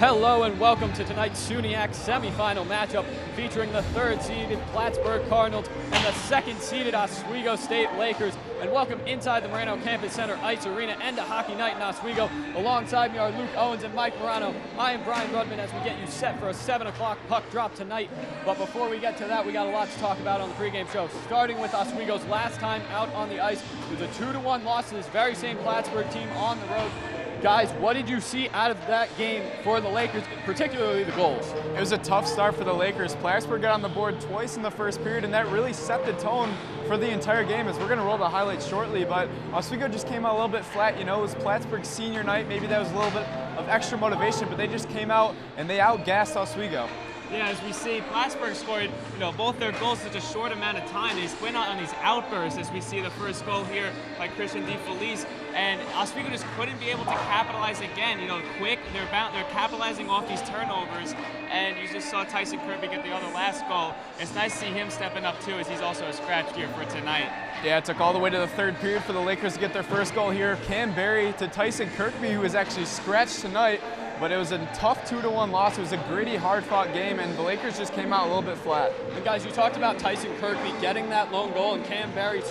Hello and welcome to tonight's SUNYAC semifinal matchup featuring the third-seeded Plattsburgh Cardinals and the second-seeded Oswego State Lakers. And welcome inside the Moreno Campus Center Ice Arena and a hockey night in Oswego. Alongside me are Luke Owens and Mike Morano. I am Brian Rudman as we get you set for a 7 o'clock puck drop tonight. But before we get to that, we got a lot to talk about on the pregame show. Starting with Oswego's last time out on the ice, it was a 2-1 loss to this very same Plattsburgh team on the road. Guys, what did you see out of that game for the Lakers, particularly the goals? It was a tough start for the Lakers. Plattsburgh got on the board twice in the first period, and that really set the tone for the entire game, as we're going to roll the highlights shortly. But Oswego just came out a little bit flat. You know, it was Plattsburgh's senior night. Maybe that was a little bit of extra motivation, but they just came out and they outgassed Oswego. Yeah, as we see, Plattsburgh scored, both their goals in such a short amount of time. They went out on these outbursts, as we see the first goal here by Christian DeFelice, and Oswego just couldn't be able to capitalize again. Quick, they're capitalizing off these turnovers, and you just saw Tyson Kirby get the other last goal. It's nice to see him stepping up too, as he's also a scratch here for tonight. Yeah, it took all the way to the third period for the Lakers to get their first goal here. Cam Berry to Tyson Kirby, who was actually scratched tonight. But it was a tough 2-1 loss. It was a gritty, hard-fought game, and the Lakers just came out a little bit flat. And guys, you talked about Tyson Kirby getting that lone goal and Cam Berry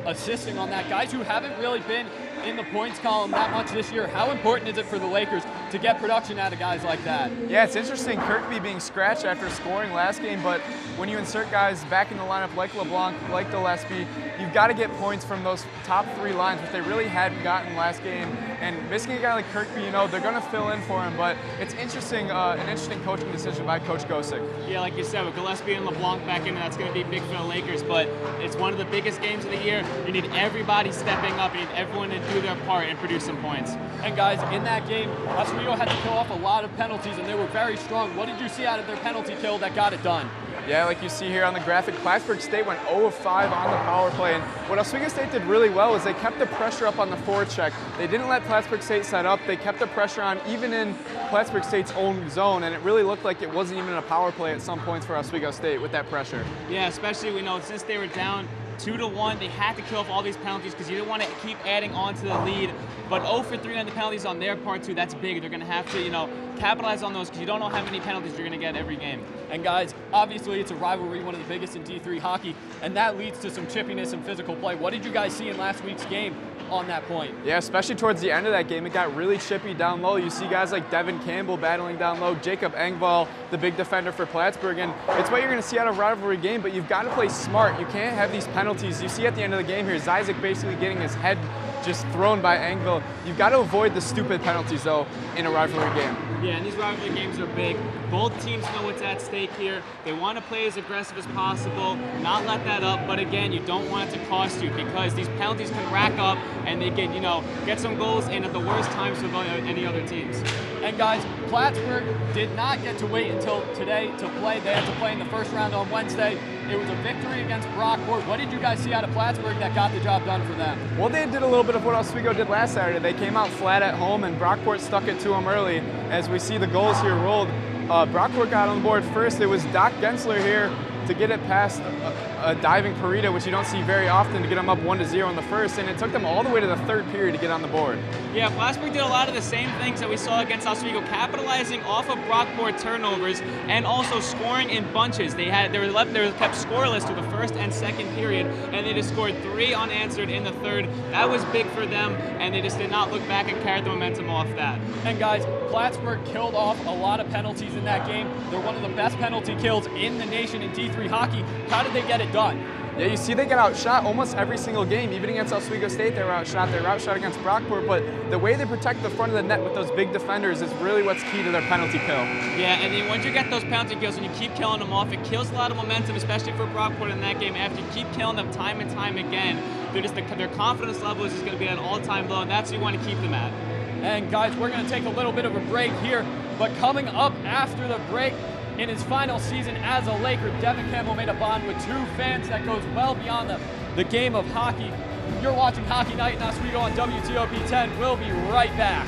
assisting on that. Guys who haven't really been in the points column that much this year, how important is it for the Lakers to get production out of guys like that? Yeah, it's interesting, Kirkby being scratched after scoring last game, but when you insert guys back in the lineup like LeBlanc, like Gillespie, you've got to get points from those top three lines, which they really hadn't gotten last game. And missing a guy like Kirkby, they're going to fill in for him, but it's interesting, an interesting coaching decision by Coach Gosick. Yeah, like you said, with Gillespie and LeBlanc back in, that's going to be big for the Lakers, but it's one of the biggest games of the year. You need everybody stepping up, you need everyone to do their part and produce some points. And guys, in that game, Oswego had to kill off a lot of penalties, and they were very strong. What did you see out of their penalty kill that got it done? Yeah, like you see here on the graphic, Plattsburgh State went 0 of 5 on the power play, and what Oswego State did really well is they kept the pressure up on the forward check. They didn't let Plattsburgh State set up. They kept the pressure on even in Plattsburgh State's own zone, and it really looked like it wasn't even a power play at some points for Oswego State with that pressure. Yeah, especially since they were down 2-1, they had to kill off all these penalties because you didn't want to keep adding on to the lead. But 0 for 3 on the penalties on their part too, that's big. They're going to have to, capitalize on those because you don't know how many penalties you're going to get every game. And guys, obviously it's a rivalry, one of the biggest in D3 hockey, and that leads to some chippiness and physical play. What did you guys see in last week's game on that point? Yeah, especially towards the end of that game, it got really chippy down low. You see guys like Devin Campbell battling down low, Jacob Engvall, the big defender for Plattsburgh, and it's what you're going to see out of a rivalry game, but you've got to play smart. You can't have these penalties. You see at the end of the game here, Zizek basically getting his head just thrown by Engvall. You've got to avoid the stupid penalties, though, in a rivalry game. Yeah, and these rivalry games are big. Both teams know what's at stake here. They want to play as aggressive as possible, not let that up, but again, you don't want it to cost you because these penalties can rack up and they can, get some goals in at the worst times for any other teams. And guys, Plattsburgh did not get to wait until today to play. They had to play in the first round on Wednesday. It was a victory against Brockport. What did you guys see out of Plattsburgh that got the job done for them? Well, they did a little bit of what Oswego did last Saturday. They came out flat at home, and Brockport stuck it to them early. As we see the goals here rolled, Brockport got on the board first. It was Doc Gensler here to get it past a diving Parita, which you don't see very often, to get them up 1-0 in the first, and it took them all the way to the third period to get on the board. Yeah, Plattsburgh did a lot of the same things that we saw against Oswego, capitalizing off of Brockport turnovers and also scoring in bunches. They were kept scoreless through the first and second period, and they just scored 3 unanswered in the third. That was big for them, and they just did not look back and carried the momentum off that. And guys, Plattsburgh killed off a lot of penalties in that game. They're one of the best penalty kills in the nation in D3 hockey. How did they get it done? Yeah, you see they get outshot almost every single game. Even against Oswego State, they were outshot. They were outshot against Brockport, but the way they protect the front of the net with those big defenders is really what's key to their penalty kill. Yeah, and then once you get those penalty kills and you keep killing them off, it kills a lot of momentum, especially for Brockport in that game. After you keep killing them time and time again, their confidence level is just going to be at an all-time low, and that's what you want to keep them at. And guys, we're going to take a little bit of a break here, but coming up after the break, in his final season as a Laker, Devin Campbell made a bond with 2 fans that goes well beyond the game of hockey. You're watching Hockey Night in Oswego on WTOP-10. We'll be right back.